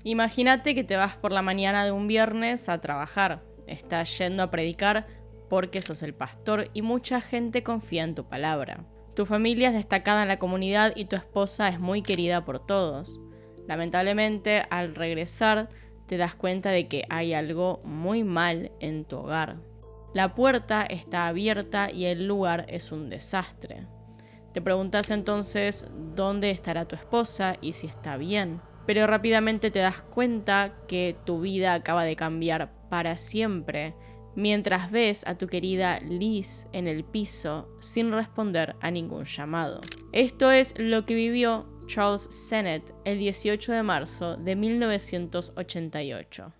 Imagínate que te vas por la mañana de un viernes a trabajar. Estás yendo a predicar porque sos el pastor y mucha gente confía en tu palabra. Tu familia es destacada en la comunidad y tu esposa es muy querida por todos. Lamentablemente, al regresar, te das cuenta de que hay algo muy mal en tu hogar. La puerta está abierta y el lugar es un desastre. Te preguntas entonces dónde estará tu esposa y si está bien. Pero rápidamente te das cuenta que tu vida acaba de cambiar para siempre, mientras ves a tu querida Liz en el piso sin responder a ningún llamado. Esto es lo que vivió Charles Sennett el 18 de marzo de 1988.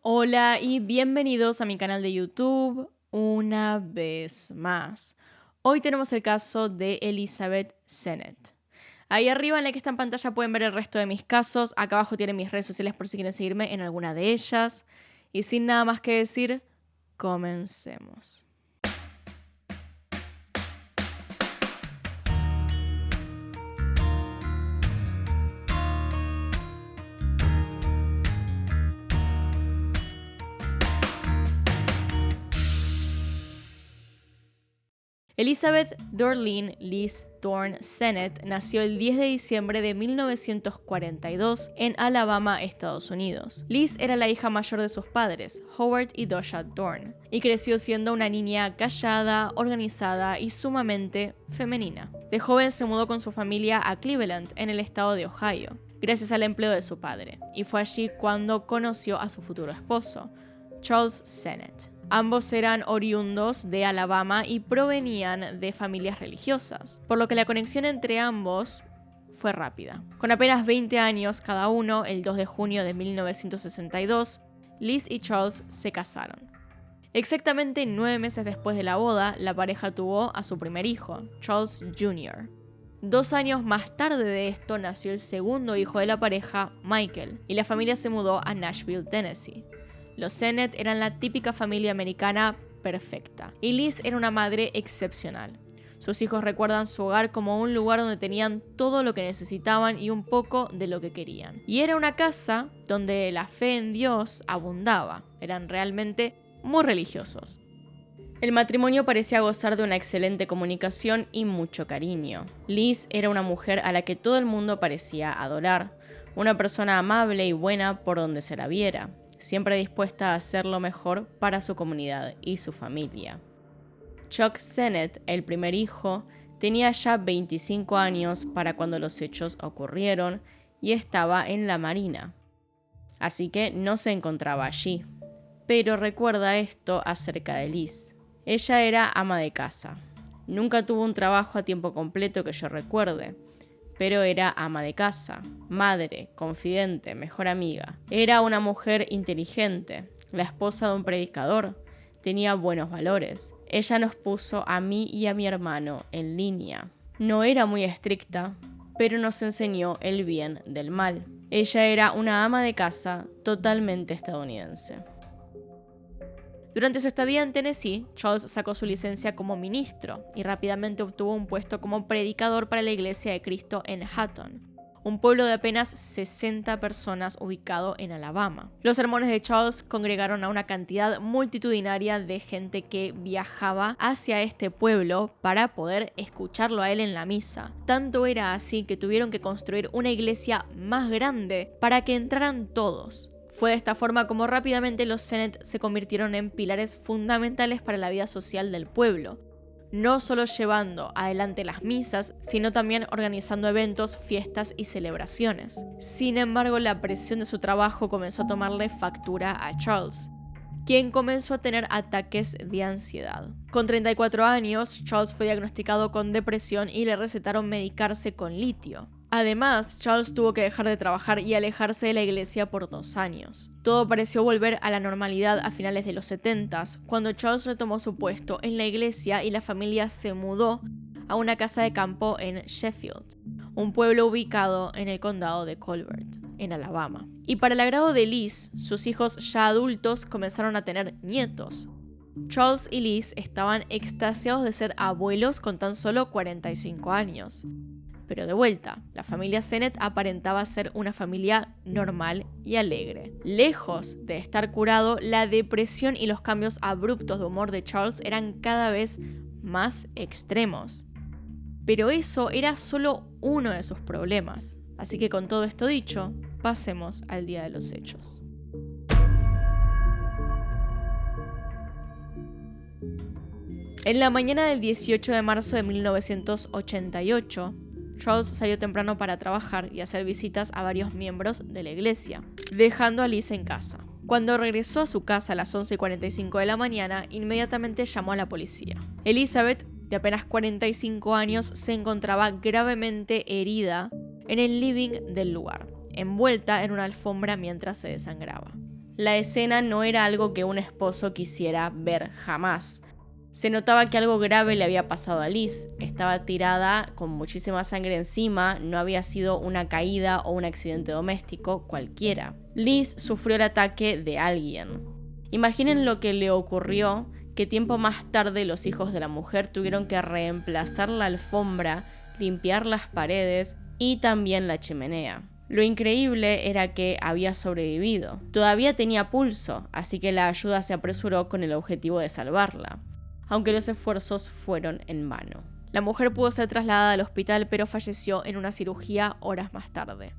Hola y bienvenidos a mi canal de YouTube una vez más. Hoy tenemos el caso de Elizabeth Sennett. Ahí arriba en la que está en pantalla pueden ver el resto de mis casos. Acá abajo tienen mis redes sociales por si quieren seguirme en alguna de ellas. Y sin nada más que decir, comencemos. Elizabeth Dorleen Liz Thorne Sennett nació el 10 de diciembre de 1942 en Alabama, Estados Unidos. Liz era la hija mayor de sus padres, Howard y Dosha Thorne, y creció siendo una niña callada, organizada y sumamente femenina. De joven se mudó con su familia a Cleveland, en el estado de Ohio, gracias al empleo de su padre, y fue allí cuando conoció a su futuro esposo, Charles Sennett. Ambos eran oriundos de Alabama y provenían de familias religiosas, por lo que la conexión entre ambos fue rápida. Con apenas 20 años cada uno, el 2 de junio de 1962, Liz y Charles se casaron. Exactamente 9 meses después de la boda, la pareja tuvo a su primer hijo, Charles Jr. 2 años más tarde de esto nació el segundo hijo de la pareja, Michael, y la familia se mudó a Nashville, Tennessee. Los Sennett eran la típica familia americana perfecta, y Liz era una madre excepcional. Sus hijos recuerdan su hogar como un lugar donde tenían todo lo que necesitaban y un poco de lo que querían. Y era una casa donde la fe en Dios abundaba, eran realmente muy religiosos. El matrimonio parecía gozar de una excelente comunicación y mucho cariño. Liz era una mujer a la que todo el mundo parecía adorar, una persona amable y buena por donde se la viera, siempre dispuesta a hacer lo mejor para su comunidad y su familia. Chuck Sennett, el primer hijo, tenía ya 25 años para cuando los hechos ocurrieron y estaba en la marina, así que no se encontraba allí. Pero recuerda esto acerca de Liz. Ella era ama de casa. Nunca tuvo un trabajo a tiempo completo que yo recuerde, pero era ama de casa, madre, confidente, mejor amiga. Era una mujer inteligente, la esposa de un predicador. Tenía buenos valores. Ella nos puso a mí y a mi hermano en línea. No era muy estricta, pero nos enseñó el bien del mal. Ella era una ama de casa totalmente estadounidense. Durante su estadía en Tennessee, Charles sacó su licencia como ministro y rápidamente obtuvo un puesto como predicador para la Iglesia de Cristo en Hutton, un pueblo de apenas 60 personas ubicado en Alabama. Los sermones de Charles congregaron a una cantidad multitudinaria de gente que viajaba hacia este pueblo para poder escucharlo a él en la misa. Tanto era así que tuvieron que construir una iglesia más grande para que entraran todos. Fue de esta forma como rápidamente los Sennett se convirtieron en pilares fundamentales para la vida social del pueblo, no solo llevando adelante las misas, sino también organizando eventos, fiestas y celebraciones. Sin embargo, la presión de su trabajo comenzó a tomarle factura a Charles, quien comenzó a tener ataques de ansiedad. Con 34 años, Charles fue diagnosticado con depresión y le recetaron medicarse con litio. Además, Charles tuvo que dejar de trabajar y alejarse de la iglesia por 2 años. Todo pareció volver a la normalidad a finales de los 70s, cuando Charles retomó su puesto en la iglesia y la familia se mudó a una casa de campo en Sheffield, un pueblo ubicado en el condado de Colbert, en Alabama. Y para el agrado de Liz, sus hijos ya adultos comenzaron a tener nietos. Charles y Liz estaban extasiados de ser abuelos con tan solo 45 años. Pero de vuelta, la familia Sennett aparentaba ser una familia normal y alegre. Lejos de estar curado, la depresión y los cambios abruptos de humor de Charles eran cada vez más extremos. Pero eso era solo uno de sus problemas. Así que con todo esto dicho, pasemos al día de los hechos. En la mañana del 18 de marzo de 1988, Charles salió temprano para trabajar y hacer visitas a varios miembros de la iglesia, dejando a Liz en casa. Cuando regresó a su casa a las 11:45 de la mañana, inmediatamente llamó a la policía. Elizabeth, de apenas 45 años, se encontraba gravemente herida en el living del lugar, envuelta en una alfombra mientras se desangraba. La escena no era algo que un esposo quisiera ver jamás. Se notaba que algo grave le había pasado a Liz. Estaba tirada con muchísima sangre encima, no había sido una caída o un accidente doméstico cualquiera. Liz sufrió el ataque de alguien. Imaginen lo que le ocurrió, que tiempo más tarde los hijos de la mujer tuvieron que reemplazar la alfombra, limpiar las paredes y también la chimenea. Lo increíble era que había sobrevivido. Todavía tenía pulso, así que la ayuda se apresuró con el objetivo de salvarla, aunque los esfuerzos fueron en vano. La mujer pudo ser trasladada al hospital, pero falleció en una cirugía horas más tarde.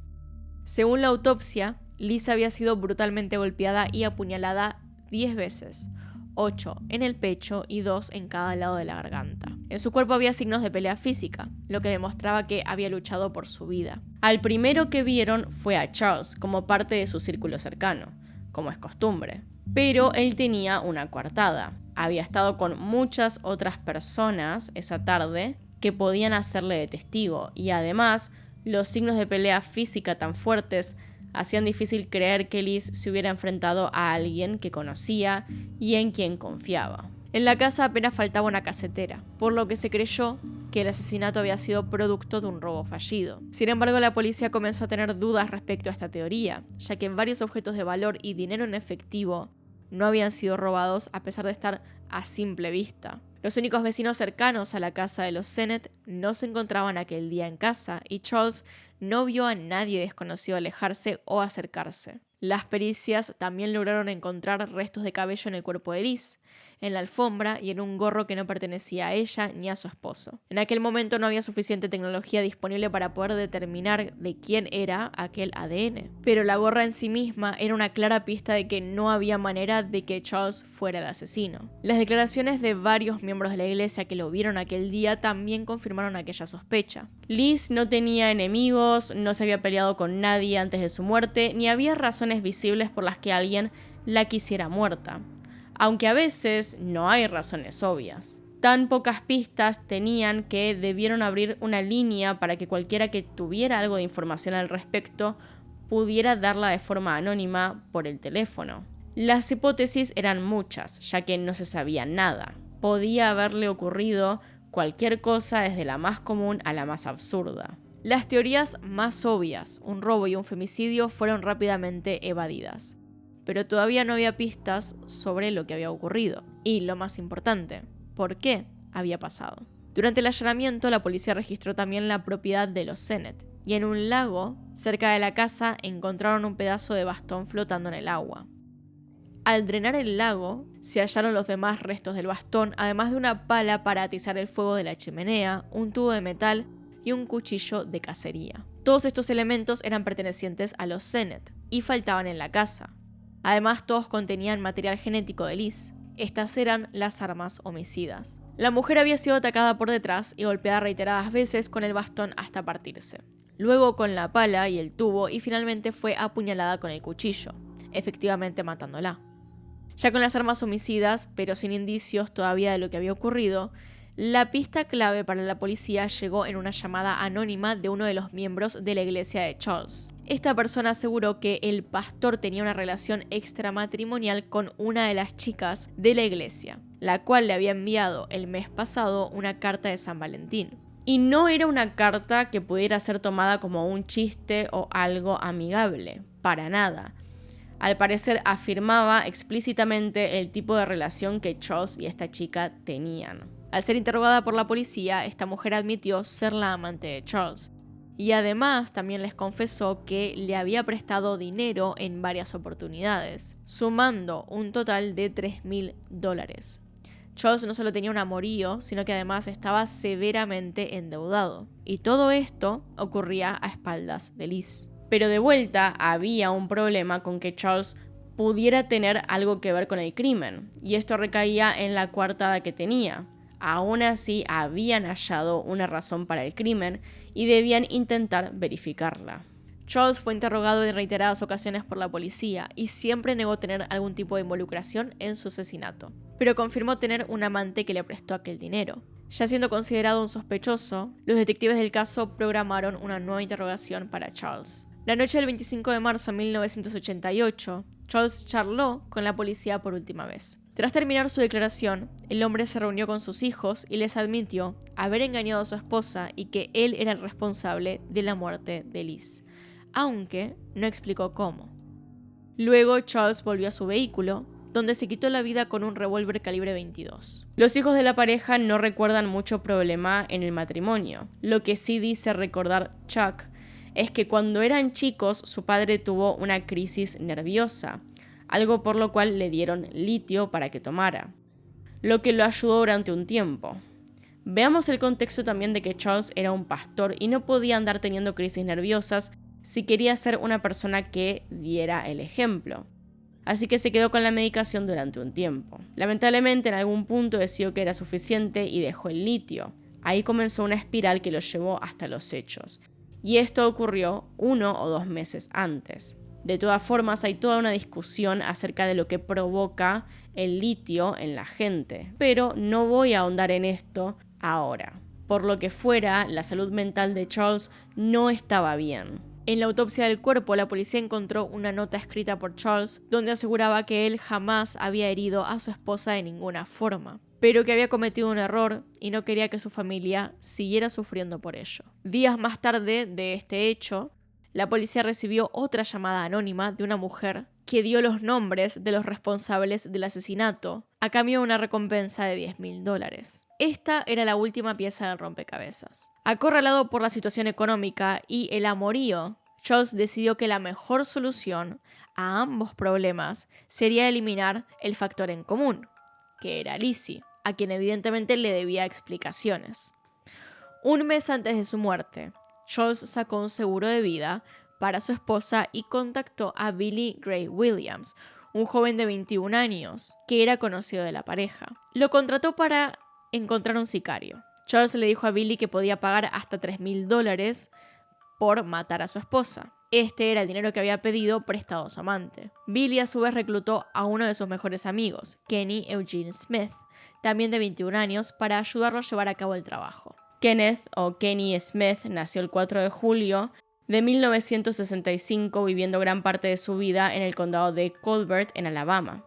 Según la autopsia, Liz había sido brutalmente golpeada y apuñalada 10 veces, 8 en el pecho y 2 en cada lado de la garganta. En su cuerpo había signos de pelea física, lo que demostraba que había luchado por su vida. Al primero que vieron fue a Charles, como parte de su círculo cercano, como es costumbre. Pero él tenía una coartada. Había estado con muchas otras personas esa tarde que podían hacerle de testigo, y además los signos de pelea física tan fuertes hacían difícil creer que Liz se hubiera enfrentado a alguien que conocía y en quien confiaba. En la casa apenas faltaba una casetera, por lo que se creyó que el asesinato había sido producto de un robo fallido. Sin embargo, la policía comenzó a tener dudas respecto a esta teoría, ya que varios objetos de valor y dinero en efectivo no habían sido robados a pesar de estar a simple vista. Los únicos vecinos cercanos a la casa de los Sennett no se encontraban aquel día en casa y Charles no vio a nadie desconocido alejarse o acercarse. Las pericias también lograron encontrar restos de cabello en el cuerpo de Liz, en la alfombra y en un gorro que no pertenecía a ella ni a su esposo. En aquel momento no había suficiente tecnología disponible para poder determinar de quién era aquel ADN, pero la gorra en sí misma era una clara pista de que no había manera de que Charles fuera el asesino. Las declaraciones de varios miembros de la iglesia que lo vieron aquel día también confirmaron aquella sospecha. Liz no tenía enemigos, no se había peleado con nadie antes de su muerte, ni había razones visibles por las que alguien la quisiera muerta. Aunque a veces no hay razones obvias. Tan pocas pistas tenían que debieron abrir una línea para que cualquiera que tuviera algo de información al respecto pudiera darla de forma anónima por el teléfono. Las hipótesis eran muchas, ya que no se sabía nada. Podía haberle ocurrido cualquier cosa desde la más común a la más absurda. Las teorías más obvias, un robo y un femicidio, fueron rápidamente evadidas. Pero todavía no había pistas sobre lo que había ocurrido. Y lo más importante, ¿por qué había pasado? Durante el allanamiento, la policía registró también la propiedad de los Sennett, y en un lago, cerca de la casa, encontraron un pedazo de bastón flotando en el agua. Al drenar el lago, se hallaron los demás restos del bastón, además de una pala para atizar el fuego de la chimenea, un tubo de metal y un cuchillo de cacería. Todos estos elementos eran pertenecientes a los Sennett y faltaban en la casa. Además, todos contenían material genético de Liz. Estas eran las armas homicidas. La mujer había sido atacada por detrás y golpeada reiteradas veces con el bastón hasta partirse. Luego con la pala y el tubo y finalmente fue apuñalada con el cuchillo, efectivamente matándola. Ya con las armas homicidas, pero sin indicios todavía de lo que había ocurrido, la pista clave para la policía llegó en una llamada anónima de uno de los miembros de la iglesia de Charles. Esta persona aseguró que el pastor tenía una relación extramatrimonial con una de las chicas de la iglesia, la cual le había enviado el mes pasado una carta de San Valentín. Y no era una carta que pudiera ser tomada como un chiste o algo amigable, para nada. Al parecer afirmaba explícitamente el tipo de relación que Charles y esta chica tenían. Al ser interrogada por la policía, esta mujer admitió ser la amante de Charles, y además también les confesó que le había prestado dinero en varias oportunidades, sumando un total de $3.000. Charles no solo tenía un amorío, sino que además estaba severamente endeudado. Y todo esto ocurría a espaldas de Liz. Pero de vuelta había un problema con que Charles pudiera tener algo que ver con el crimen, y esto recaía en la coartada que tenía. Aún así, habían hallado una razón para el crimen y debían intentar verificarla. Charles fue interrogado en reiteradas ocasiones por la policía y siempre negó tener algún tipo de involucración en su asesinato, pero confirmó tener un amante que le prestó aquel dinero. Ya siendo considerado un sospechoso, los detectives del caso programaron una nueva interrogación para Charles. La noche del 25 de marzo de 1988, Charles charló con la policía por última vez. Tras terminar su declaración, el hombre se reunió con sus hijos y les admitió haber engañado a su esposa y que él era el responsable de la muerte de Liz, aunque no explicó cómo. Luego Charles volvió a su vehículo, donde se quitó la vida con un revólver calibre 22. Los hijos de la pareja no recuerdan mucho problema en el matrimonio. Lo que sí dice recordar Chuck es que cuando eran chicos su padre tuvo una crisis nerviosa, algo por lo cual le dieron litio para que tomara, lo que lo ayudó durante un tiempo. Veamos el contexto también de que Charles era un pastor y no podía andar teniendo crisis nerviosas si quería ser una persona que diera el ejemplo. Así que se quedó con la medicación durante un tiempo. Lamentablemente en algún punto decidió que era suficiente y dejó el litio. Ahí comenzó una espiral que lo llevó hasta los hechos. Y esto ocurrió 1 o 2 meses antes. De todas formas, hay toda una discusión acerca de lo que provoca el litio en la gente. Pero no voy a ahondar en esto ahora. Por lo que fuera, la salud mental de Charles no estaba bien. En la autopsia del cuerpo, la policía encontró una nota escrita por Charles donde aseguraba que él jamás había herido a su esposa de ninguna forma, pero que había cometido un error y no quería que su familia siguiera sufriendo por ello. Días más tarde de este hecho, la policía recibió otra llamada anónima de una mujer que dio los nombres de los responsables del asesinato a cambio de una recompensa de $10.000. Esta era la última pieza del rompecabezas. Acorralado por la situación económica y el amorío, Charles decidió que la mejor solución a ambos problemas sería eliminar el factor en común, que era Lizzie, a quien evidentemente le debía explicaciones. Un mes antes de su muerte, Charles sacó un seguro de vida para su esposa y contactó a Billy Gray Williams, un joven de 21 años, que era conocido de la pareja. Lo contrató para encontrar un sicario. Charles le dijo a Billy que podía pagar hasta $3.000 por matar a su esposa. Este era el dinero que había pedido prestado a su amante. Billy a su vez reclutó a uno de sus mejores amigos, Kenny Eugene Smith, también de 21 años, para ayudarlo a llevar a cabo el trabajo. Kenneth o Kenny Smith nació el 4 de julio de 1965, viviendo gran parte de su vida en el condado de Colbert, en Alabama.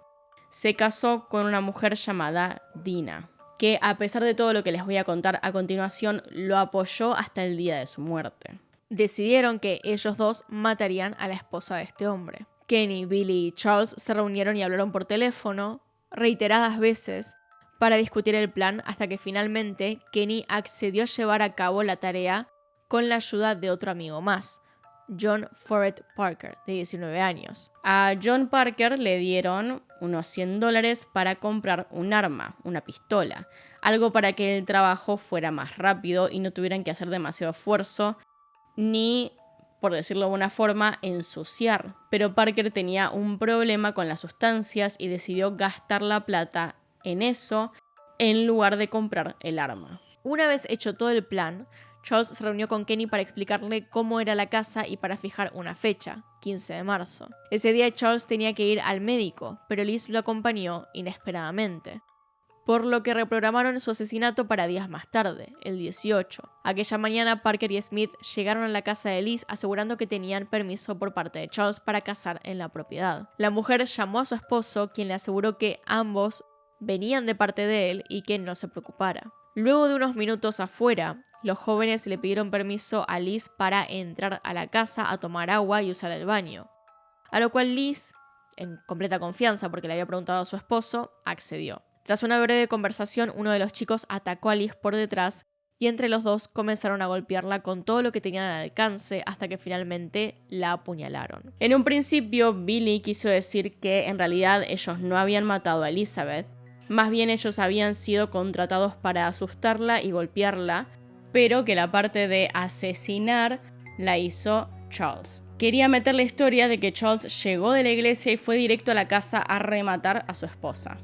Se casó con una mujer llamada Dina, que a pesar de todo lo que les voy a contar a continuación, lo apoyó hasta el día de su muerte. Decidieron que ellos dos matarían a la esposa de este hombre. Kenny, Billy y Charles se reunieron y hablaron por teléfono reiteradas veces para discutir el plan hasta que finalmente Kenny accedió a llevar a cabo la tarea con la ayuda de otro amigo más, John Forrest Parker, de 19 años. A John Parker le dieron unos $100 para comprar un arma, una pistola, algo para que el trabajo fuera más rápido y no tuvieran que hacer demasiado esfuerzo ni, por decirlo de alguna forma, ensuciar. Pero Parker tenía un problema con las sustancias y decidió gastar la plata en eso en lugar de comprar el arma. Una vez hecho todo el plan, Charles se reunió con Kenny para explicarle cómo era la casa y para fijar una fecha, 15 de marzo. Ese día Charles tenía que ir al médico, pero Liz lo acompañó inesperadamente, por lo que reprogramaron su asesinato para días más tarde, el 18. Aquella mañana Parker y Smith llegaron a la casa de Liz asegurando que tenían permiso por parte de Charles para cazar en la propiedad. La mujer llamó a su esposo, quien le aseguró que ambos venían de parte de él y que no se preocupara. Luego de unos minutos afuera, los jóvenes le pidieron permiso a Liz para entrar a la casa a tomar agua y usar el baño, a lo cual Liz, en completa confianza porque le había preguntado a su esposo, accedió. Tras una breve conversación, uno de los chicos atacó a Liz por detrás y entre los dos comenzaron a golpearla con todo lo que tenían al alcance hasta que finalmente la apuñalaron. En un principio, Billy quiso decir que en realidad ellos no habían matado a Elizabeth, más bien ellos habían sido contratados para asustarla y golpearla, pero que la parte de asesinar la hizo Charles. Quería meter la historia de que Charles llegó de la iglesia y fue directo a la casa a rematar a su esposa.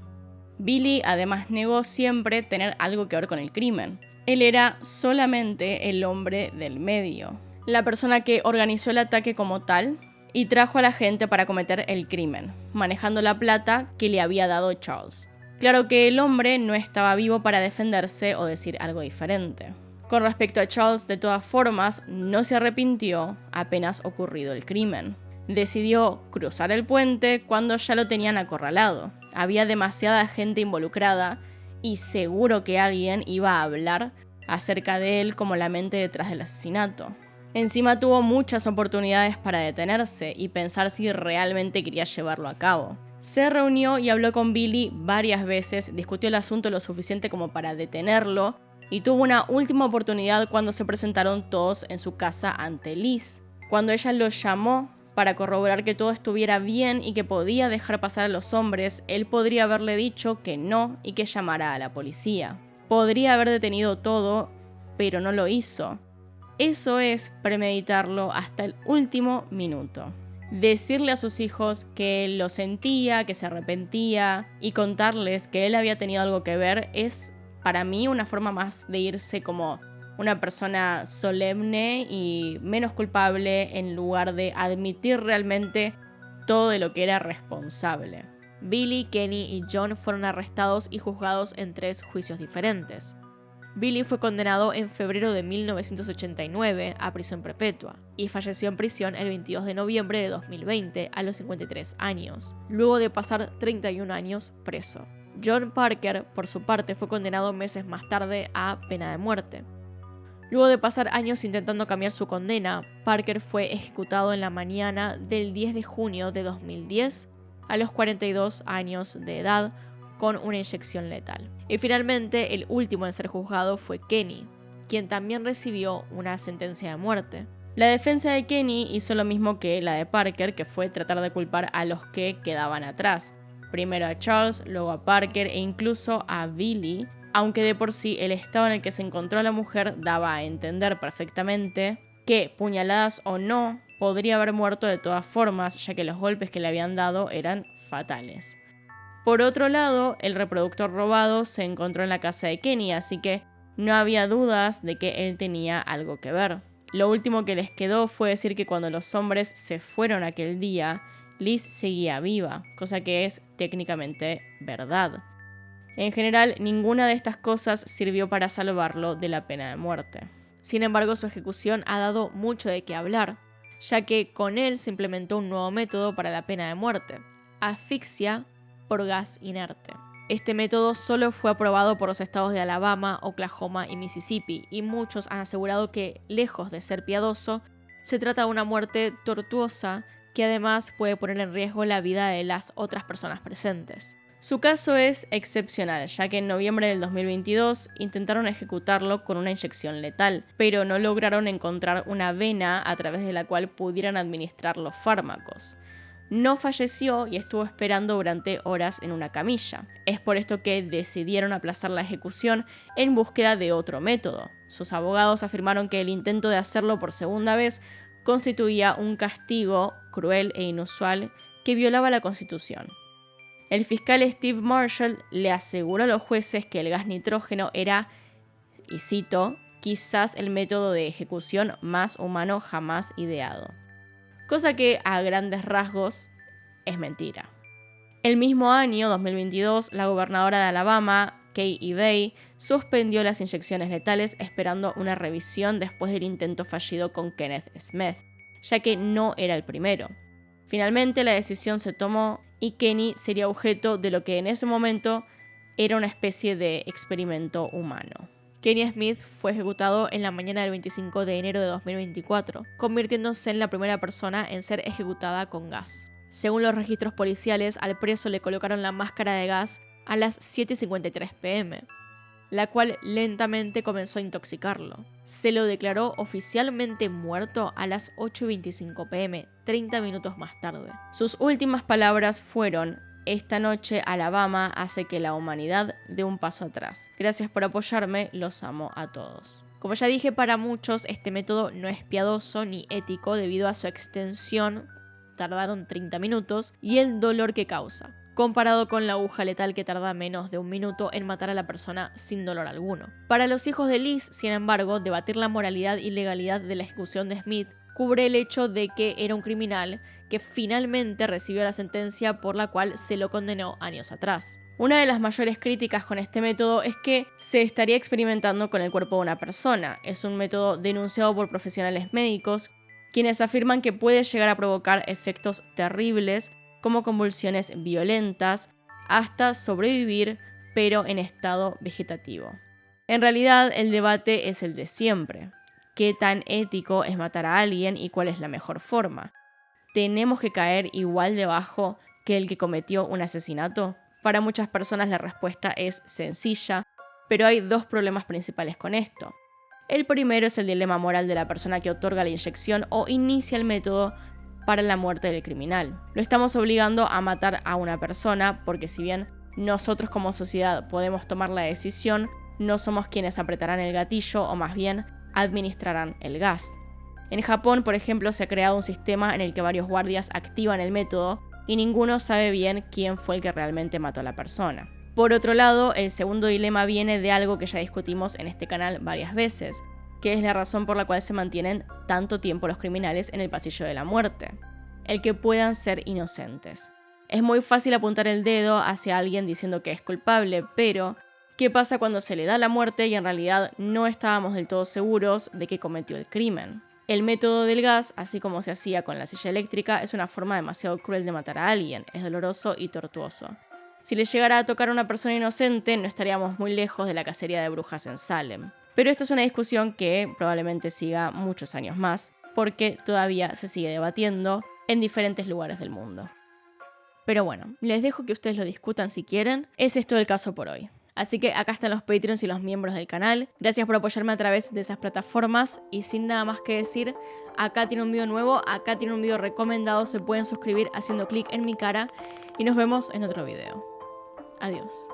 Billy además negó siempre tener algo que ver con el crimen. Él era solamente el hombre del medio, la persona que organizó el ataque como tal y trajo a la gente para cometer el crimen, manejando la plata que le había dado Charles. Claro que el hombre no estaba vivo para defenderse o decir algo diferente. Con respecto a Charles, de todas formas, no se arrepintió apenas ocurrido el crimen. Decidió cruzar el puente cuando ya lo tenían acorralado. Había demasiada gente involucrada y seguro que alguien iba a hablar acerca de él como la mente detrás del asesinato. Encima tuvo muchas oportunidades para detenerse y pensar si realmente quería llevarlo a cabo. Se reunió y habló con Billy varias veces, discutió el asunto lo suficiente como para detenerlo y tuvo una última oportunidad cuando se presentaron todos en su casa ante Liz. Cuando ella lo llamó para corroborar que todo estuviera bien y que podía dejar pasar a los hombres, él podría haberle dicho que no y que llamara a la policía. Podría haber detenido todo, pero no lo hizo. Eso es premeditarlo hasta el último minuto. Decirle a sus hijos que él lo sentía, que se arrepentía y contarles que él había tenido algo que ver es para mí una forma más de irse como una persona solemne y menos culpable en lugar de admitir realmente todo de lo que era responsable. Billy, Kenny y John fueron arrestados y juzgados en 3 juicios diferentes. Billy fue condenado en febrero de 1989 a prisión perpetua y falleció en prisión el 22 de noviembre de 2020 a los 53 años, luego de pasar 31 años preso. John Parker, por su parte, fue condenado meses más tarde a pena de muerte. Luego de pasar años intentando cambiar su condena, Parker fue ejecutado en la mañana del 10 de junio de 2010 a los 42 años de edad con una inyección letal. Y finalmente, el último en ser juzgado fue Kenny, quien también recibió una sentencia de muerte. La defensa de Kenny hizo lo mismo que la de Parker, que fue tratar de culpar a los que quedaban atrás. Primero a Charles, luego a Parker e incluso a Billy, aunque de por sí el estado en el que se encontró la mujer daba a entender perfectamente que, puñaladas o no, podría haber muerto de todas formas, ya que los golpes que le habían dado eran fatales. Por otro lado, el reproductor robado se encontró en la casa de Kenny, así que no había dudas de que él tenía algo que ver. Lo último que les quedó fue decir que cuando los hombres se fueron aquel día, Liz seguía viva, cosa que es técnicamente verdad. En general, ninguna de estas cosas sirvió para salvarlo de la pena de muerte. Sin embargo, su ejecución ha dado mucho de qué hablar, ya que con él se implementó un nuevo método para la pena de muerte: asfixia por gas inerte. Este método solo fue aprobado por los estados de Alabama, Oklahoma y Mississippi, y muchos han asegurado que, lejos de ser piadoso, se trata de una muerte tortuosa que además puede poner en riesgo la vida de las otras personas presentes. Su caso es excepcional, ya que en noviembre del 2022 intentaron ejecutarlo con una inyección letal, pero no lograron encontrar una vena a través de la cual pudieran administrar los fármacos. No falleció y estuvo esperando durante horas en una camilla. Es por esto que decidieron aplazar la ejecución en búsqueda de otro método. Sus abogados afirmaron que el intento de hacerlo por segunda vez constituía un castigo cruel e inusual que violaba la Constitución. El fiscal Steve Marshall le aseguró a los jueces que el gas nitrógeno era, y cito, quizás el método de ejecución más humano jamás ideado. Cosa que, a grandes rasgos, es mentira. El mismo año, 2022, la gobernadora de Alabama, Kay Ebay, suspendió las inyecciones letales esperando una revisión después del intento fallido con Kenneth Smith, ya que no era el primero. Finalmente, la decisión se tomó y Kenny sería objeto de lo que en ese momento era una especie de experimento humano. Kenny Smith fue ejecutado en la mañana del 25 de enero de 2024, convirtiéndose en la primera persona en ser ejecutada con gas. Según los registros policiales, al preso le colocaron la máscara de gas a las 7:53 p.m. la cual lentamente comenzó a intoxicarlo. Se lo declaró oficialmente muerto a las 8:25 p.m., 30 minutos más tarde. Sus últimas palabras fueron: esta noche Alabama hace que la humanidad dé un paso atrás. Gracias por apoyarme, los amo a todos. Como ya dije, para muchos este método no es piadoso ni ético debido a su extensión, tardaron 30 minutos, y el dolor que causa, comparado con la aguja letal que tarda menos de un minuto en matar a la persona sin dolor alguno. Para los hijos de Liz, sin embargo, debatir la moralidad y legalidad de la ejecución de Smith cubre el hecho de que era un criminal que finalmente recibió la sentencia por la cual se lo condenó años atrás. Una de las mayores críticas con este método es que se estaría experimentando con el cuerpo de una persona. Es un método denunciado por profesionales médicos, quienes afirman que puede llegar a provocar efectos terribles como convulsiones violentas, hasta sobrevivir, pero en estado vegetativo. En realidad, el debate es el de siempre. ¿Qué tan ético es matar a alguien y cuál es la mejor forma? ¿Tenemos que caer igual de bajo que el que cometió un asesinato? Para muchas personas la respuesta es sencilla, pero hay dos problemas principales con esto. El primero es el dilema moral de la persona que otorga la inyección o inicia el método para la muerte del criminal. Lo estamos obligando a matar a una persona porque, si bien nosotros como sociedad podemos tomar la decisión, no somos quienes apretarán el gatillo o más bien administrarán el gas. En Japón, por ejemplo, se ha creado un sistema en el que varios guardias activan el método y ninguno sabe bien quién fue el que realmente mató a la persona. Por otro lado, el segundo dilema viene de algo que ya discutimos en este canal varias veces, que es la razón por la cual se mantienen tanto tiempo los criminales en el pasillo de la muerte: el que puedan ser inocentes. Es muy fácil apuntar el dedo hacia alguien diciendo que es culpable, pero ¿qué pasa cuando se le da la muerte y en realidad no estábamos del todo seguros de que cometió el crimen? El método del gas, así como se hacía con la silla eléctrica, es una forma demasiado cruel de matar a alguien, es doloroso y tortuoso. Si le llegara a tocar a una persona inocente, no estaríamos muy lejos de la cacería de brujas en Salem. Pero esta es una discusión que probablemente siga muchos años más, porque todavía se sigue debatiendo en diferentes lugares del mundo. Pero bueno, les dejo que ustedes lo discutan si quieren. Ese es todo el caso por hoy. Así que acá están los Patreons y los miembros del canal. Gracias por apoyarme a través de esas plataformas. Y sin nada más que decir, acá tiene un video nuevo, acá tiene un video recomendado. Se pueden suscribir haciendo clic en mi cara. Y nos vemos en otro video. Adiós.